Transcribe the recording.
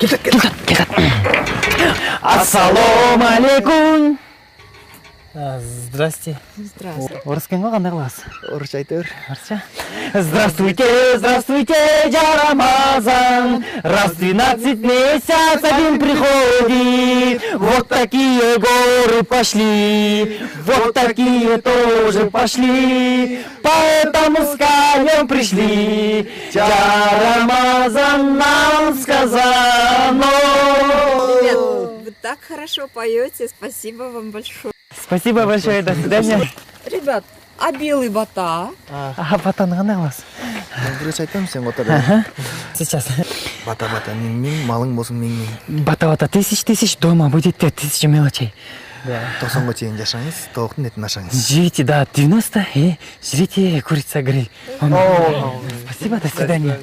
Келтат. Ассалому алейкум. Здрасте. Здравствуйте. Орыскен ғой, қандай қыласыз? Орысша айтыр. Орысша? Здравствуйте, здравствуйте, я Рамазан. Раз в 12 месяц один приходит. Вот такие горы пошли, вот такие тоже пошли. Поэтому с конем пришли. Я Рамазан нам сказал. Ребят, вы так хорошо поете, спасибо вам большое. Спасибо большое, до свидания. Ребят, а белый бата? Батаны қандай қыласыз? Дұрыс айтамын, сен отыр. Сейчас. Бата, мең, малың болсын мең. Бата, тысяч, дома будет 5000 мелочей. 90-ға чейін жашаңыз, тоқтың етін ашаңыз. Живите до 90 и жрите курица гриль. Спасибо, до свидания.